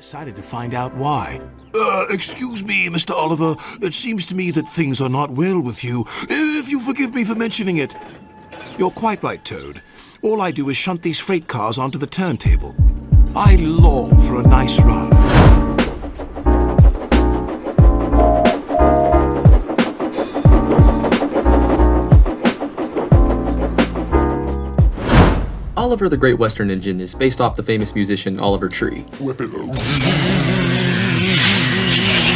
excited to find out why. Excuse me, Mr. Oliver. It seems to me that things are not well with you, if you forgive me for mentioning it. You're quite right, Toad. All I do is shunt these freight cars onto the turntable. I long for a nice run. Oliver the Great Western Engine is based off the famous musician Oliver Tree.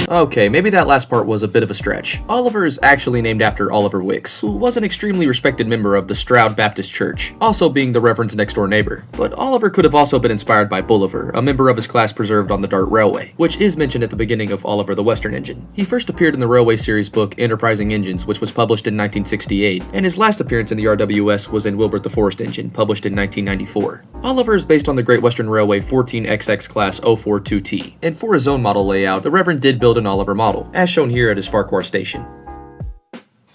Okay, maybe that last part was a bit of a stretch. Oliver is actually named after Oliver Wicks, who was an extremely respected member of the Stroud Baptist Church, also being the Reverend's next-door neighbor. But Oliver could have also been inspired by Bolivar, a member of his class preserved on the Dart Railway, which is mentioned at the beginning of Oliver the Western Engine. He first appeared in the Railway series book Enterprising Engines, which was published in 1968, and his last appearance in the RWS was in Wilbert the Forest Engine, published in 1994. Oliver is based on the Great Western Railway 14XX class 042T, and for his own model layout, the Reverend did build an Oliver model, as shown here at his Farquhar station.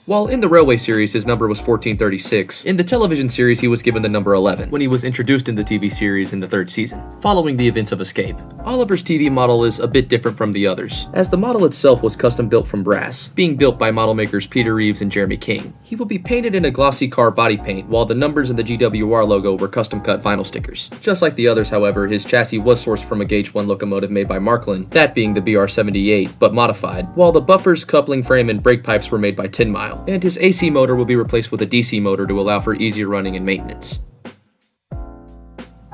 While in the Railway series his number was 1436, in the television series he was given the number 11 when he was introduced in the TV series in the 3rd season, following the events of Escape. Oliver's TV model is a bit different from the others, as the model itself was custom built from brass, being built by model makers Peter Reeves and Jeremy King. He will be painted in a glossy car body paint, while the numbers and the GWR logo were custom cut vinyl stickers. Just like the others, however, his chassis was sourced from a Gauge 1 locomotive made by Markland, that being the BR-78, but modified, while the buffers, coupling frame, and brake pipes were made by 10 Mile, and his AC motor will be replaced with a DC motor to allow for easier running and maintenance.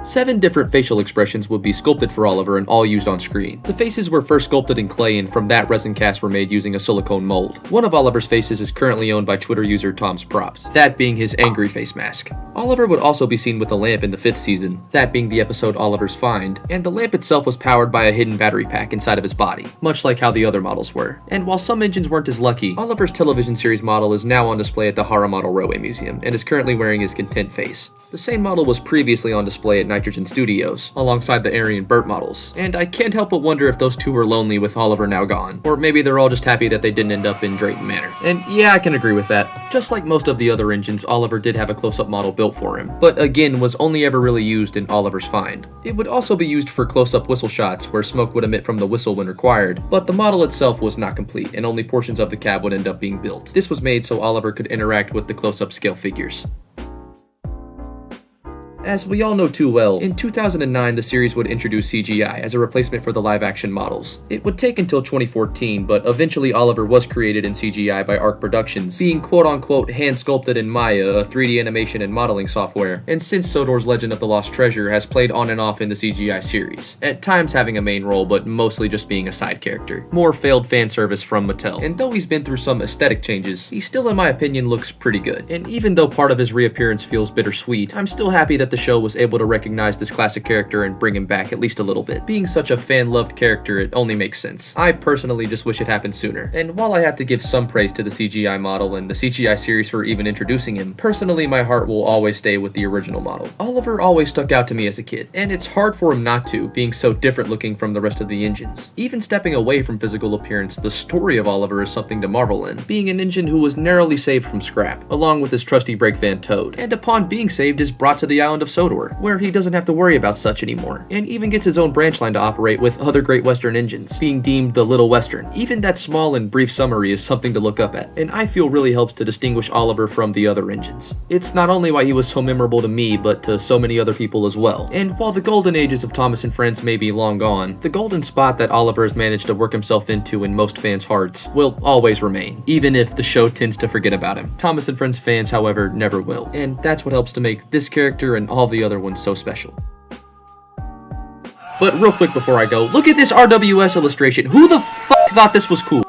7 different facial expressions would be sculpted for Oliver and all used on screen. The faces were first sculpted in clay, and from that resin casts were made using a silicone mold. One of Oliver's faces is currently owned by Twitter user Tom's Props, that being his angry face mask. Oliver would also be seen with a lamp in the 5th season, that being the episode Oliver's Find, and the lamp itself was powered by a hidden battery pack inside of his body, much like how the other models were. And while some engines weren't as lucky, Oliver's television series model is now on display at the Hara Model Railway Museum, and is currently wearing his content face. The same model was previously on display at Nitrogen Studios, alongside the Arry and Burt models, and I can't help but wonder if those two were lonely with Oliver now gone, or maybe they're all just happy that they didn't end up in Drayton Manor. And yeah, I can agree with that. Just like most of the other engines, Oliver did have a close-up model built for him, but again was only ever really used in Oliver's Find. It would also be used for close-up whistle shots, where smoke would emit from the whistle when required, but the model itself was not complete, and only portions of the cab would end up being built. This was made so Oliver could interact with the close-up scale figures. As we all know too well, in 2009 the series would introduce CGI as a replacement for the live-action models. It would take until 2014, but eventually Oliver was created in CGI by ARC Productions, being quote-unquote hand-sculpted in Maya, a 3D animation and modeling software, and since Sodor's Legend of the Lost Treasure has played on and off in the CGI series, at times having a main role but mostly just being a side character. More failed fan service from Mattel, and though he's been through some aesthetic changes, he still in my opinion looks pretty good. And even though part of his reappearance feels bittersweet, I'm still happy that the show was able to recognize this classic character and bring him back at least a little bit. Being such a fan-loved character, it only makes sense. I personally just wish it happened sooner. And while I have to give some praise to the CGI model and the CGI series for even introducing him, personally my heart will always stay with the original model. Oliver always stuck out to me as a kid, and it's hard for him not to, being so different looking from the rest of the engines. Even stepping away from physical appearance, the story of Oliver is something to marvel in, being an engine who was narrowly saved from scrap, along with his trusty brake van Toad, and upon being saved is brought to the island of Sodor, where he doesn't have to worry about such anymore, and even gets his own branch line to operate with other Great Western engines, being deemed the Little Western. Even that small and brief summary is something to look up at, and I feel really helps to distinguish Oliver from the other engines. It's not only why he was so memorable to me, but to so many other people as well. And while the golden ages of Thomas and Friends may be long gone, the golden spot that Oliver has managed to work himself into in most fans' hearts will always remain, even if the show tends to forget about him. Thomas and Friends fans, however, never will, and that's what helps to make this character and all the other ones so special. But real quick before I go, look at this RWS illustration. Who the fuck thought this was cool?